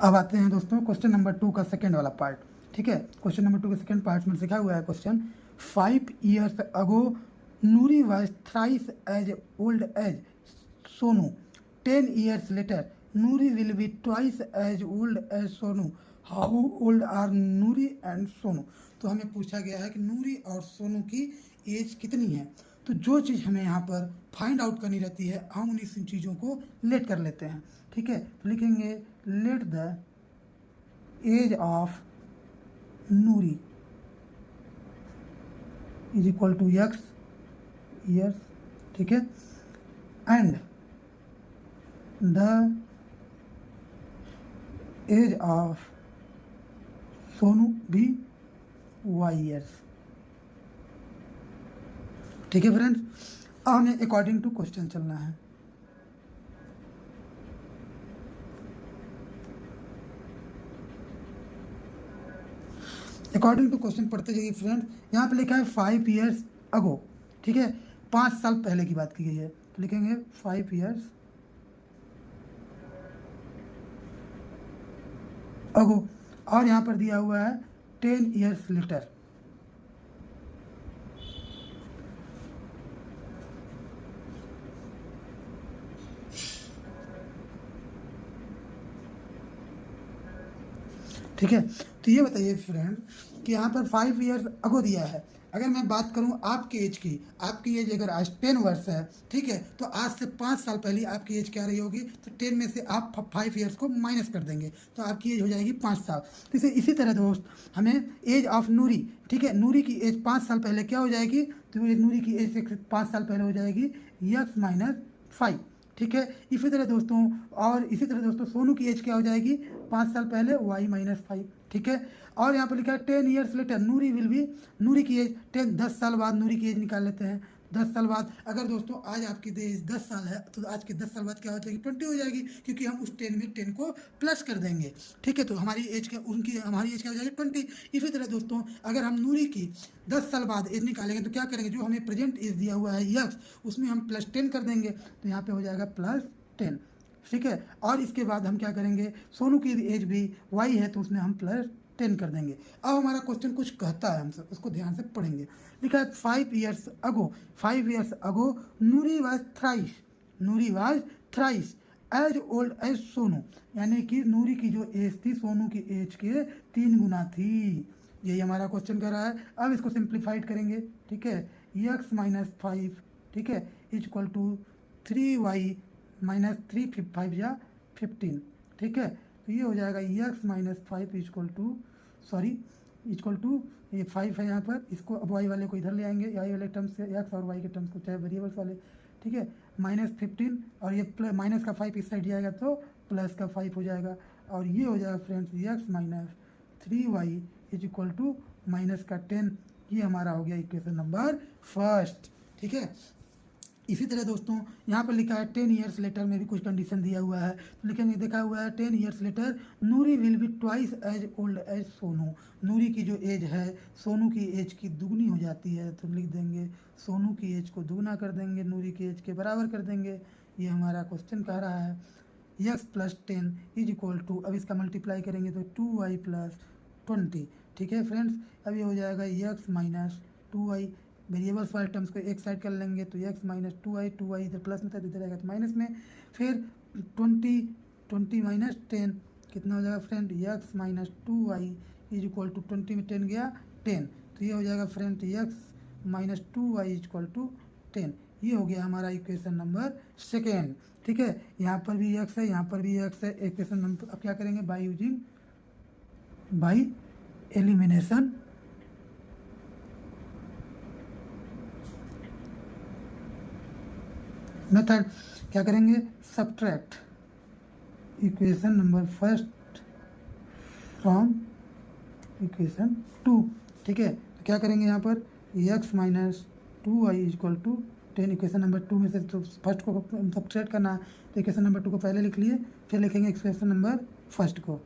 अब आते हैं दोस्तों क्वेश्चन नंबर 2 का सेकेंड वाला पार्ट। ठीक है, क्वेश्चन नंबर 2 के सेकेंड पार्ट में लिखा हुआ है question 5 years ago Nuri was thrice as old as Sonu. 10 years later Nuri will be twice as old as Sonu. How old are Nuri and Sonu? तो हमें पूछा गया है कि नूरी और सोनू की एज कितनी है। तो जो चीज़ हमें यहाँ पर फाइंड आउट करनी रहती है हम उन्हीं चीज़ों को लेट कर लेते हैं। ठीक है, तो लिखेंगे let the age of Noori is equal to x years. ठीक है, and the age of Sonu be y years. ठीक है फ्रेंड्स, अब हमें अकॉर्डिंग टू क्वेश्चन चलना है। अकॉर्डिंग टू क्वेश्चन पढ़ते जाइए फ्रेंड्स। यहाँ पे लिखा है 5 years अगो। ठीक है, 5 साल पहले की बात की गई है, तो लिखेंगे 5 years अगो। और यहाँ पर दिया हुआ है 10 years लेटर। ठीक है, तो ये बताइए फ्रेंड कि यहाँ पर 5 years अगो दिया है। अगर मैं बात करूँ आपकी एज की, आपकी एज अगर आज 10 वर्ष है, ठीक है, तो आज से 5 साल पहले आपकी एज क्या रही होगी, तो 10 में से आप 5 years को माइनस कर देंगे तो आपकी एज हो जाएगी 5 साल। तो इसी तरह दोस्त हमें एज ऑफ नूरी, ठीक है, नूरी की एज 5 साल पहले क्या हो जाएगी, तो नूरी की एज से 5 साल पहले हो जाएगी x - 5। ठीक है, इसी तरह दोस्तों सोनू की एज क्या हो जाएगी 5 साल पहले y - 5। ठीक है, और यहाँ पर लिखा है 10 years later Noori will be, Noori की एज 10 साल बाद नूरी की एज निकाल लेते हैं। 10 साल बाद, अगर दोस्तों आज आपकी एज 10 साल है तो आज के 10 साल बाद क्या हो जाएगी 20 हो जाएगी, क्योंकि हम उस 10 में 10 को प्लस कर देंगे। ठीक है, तो हमारी एज क्या हो जाएगी 20। इसी तरह दोस्तों अगर हम नूरी की 10 साल बाद एज निकालेंगे तो क्या करेंगे, जो हमें प्रेजेंट एज दिया हुआ है यक्स, उसमें हम +10 कर देंगे तो यहाँ पे हो जाएगा +10। ठीक है, और इसके बाद हम क्या करेंगे, सोनू की एज भी वाई है तो उसमें हम +10 कर देंगे। अब हमारा क्वेश्चन कुछ कहता है, हम सब उसको ध्यान से पढ़ेंगे। लिखा है 5 years ago Noori was thrice as old as Sonu, यानी कि नूरी की जो एज थी सोनू की एज के 3 गुना थी। यही हमारा क्वेश्चन कर रहा है। अब इसको सिंप्लीफाइड करेंगे। ठीक है, x - 5, ठीक है, इक्वल टू 3y - 3 5 या 15। ठीक है, तो ये हो जाएगा x - 5 इक्वल टू ये 5 है यहाँ पर, इसको अब y वाले को इधर ले आएंगे, y वाले टर्म्स से x और y के टर्म्स को, चाहे वेरिएबल्स वाले। ठीक है, -15 और ये माइनस का 5 इस साइड जाएगा तो प्लस का 5 हो जाएगा, और ये हो जाएगा friends x - 3y equal to minus का 10। ये हमारा हो गया इक्वेशन नंबर फर्स्ट। ठीक है, इसी तरह दोस्तों यहाँ पर लिखा है 10 years लेटर में भी कुछ कंडीशन दिया हुआ है, तो लिखेंगे, देखा हुआ है 10 years later Noori will be twice as old as Sonu. Noori की जो एज है सोनू की एज की दुगनी हो जाती है, तो लिख देंगे सोनू की एज को दुगना कर देंगे, नूरी की एज के बराबर कर देंगे। ये हमारा क्वेश्चन कह रहा है x + 10 इज इक्वल टू, अब इसका मल्टीप्लाई करेंगे तो 2y + 20। ठीक है फ्रेंड्स, अब ये हो जाएगा x - 2y, वेरिएबल्स वाले टर्म्स को एक साइड कर लेंगे तो x - 2y इधर प्लस में था, इधर आएगा तो माइनस में, फिर 20 - 10 कितना हो जाएगा friend, x - 2y is equal to 20 में 10 गया 10, तो ये हो जाएगा friend x - 2y equal to 10। ये हो गया हमारा इक्वेशन नंबर सेकेंड। ठीक है, यहाँ पर भी x है, यहाँ पर भी x है। इक्वेशन नंबर अब क्या करेंगे, बाई एलिमिनेशन मेथड क्या करेंगे, subtract equation number first from equation 2। ठीक है, तो क्या करेंगे यहाँ पर x - 2y equal to 10, equation number 2 में से तो फर्स्ट को सब्ट्रैक्ट करना है, तो इक्वेशन नंबर 2 को पहले लिख लिए, फिर लिखेंगे इक्वेशन नंबर फर्स्ट को,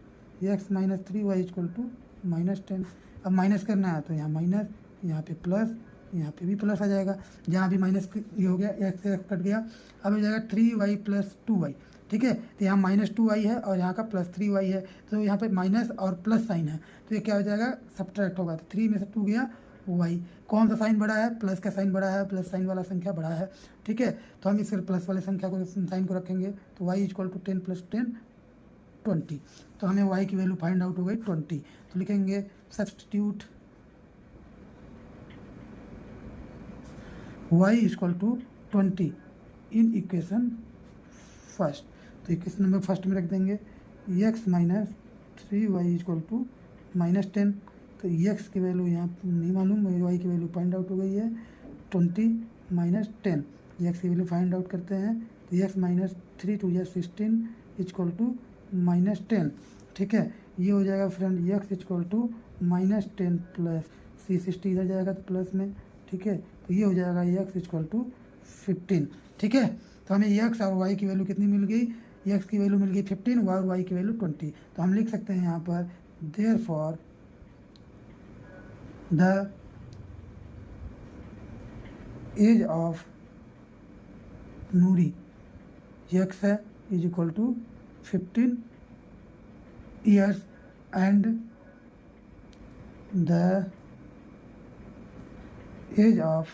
x - 3y इक्वल टू -10। अब माइनस करना है तो यहाँ माइनस, यहाँ पे प्लस, यहाँ पे भी प्लस आ जाएगा, जहाँ भी माइनस ये हो गया x से x कट गया। अब हो जाएगा 3y + 2y, ठीक है। तो यहाँ -2y है और यहाँ का +3y है, तो यहाँ पे माइनस और प्लस साइन है, तो ये क्या हो जाएगा, सब्ट्रैक्ट होगा। तो 3 में से 2 गया y, कौन सा साइन बड़ा है, प्लस का साइन बड़ा है, प्लस साइन वाला संख्या बड़ा है, ठीक है। तो हम इस प्लस वाले संख्या को साइन को रखेंगे, तो y = 10 + 10 20। तो हमें y की वैल्यू फाइंड आउट हो गई 20। तो लिखेंगे substitute y = 20 in equation first. तो इक्वेशन नंबर फर्स्ट में रख देंगे x - 3y = -10। तो x की वैल्यू यहाँ नहीं मालूम, y की वैल्यू फाइंड आउट हो गई है 20 - 10। x की वैल्यू फाइंड आउट करते हैं, तो x - 3 2 16 = -10, ठीक है। ये हो जाएगा फ्रेंड x = -10 प्लस C60 इधर जाएगा तो प्लस में, ठीक है। तो ये हो जाएगा x = 15, ठीक है। तो हमें x और y की वैल्यू कितनी मिल गई, x की वैल्यू मिल गई 15 और y की वैल्यू 20। तो हम लिख सकते हैं यहाँ पर therefore the age of Noori x है = 15 years and the age of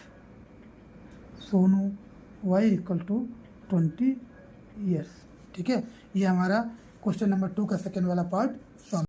Sonu y = 20 years, ठीक है। ये हमारा क्वेश्चन नंबर 2 का सेकेंड वाला पार्ट सॉल्व।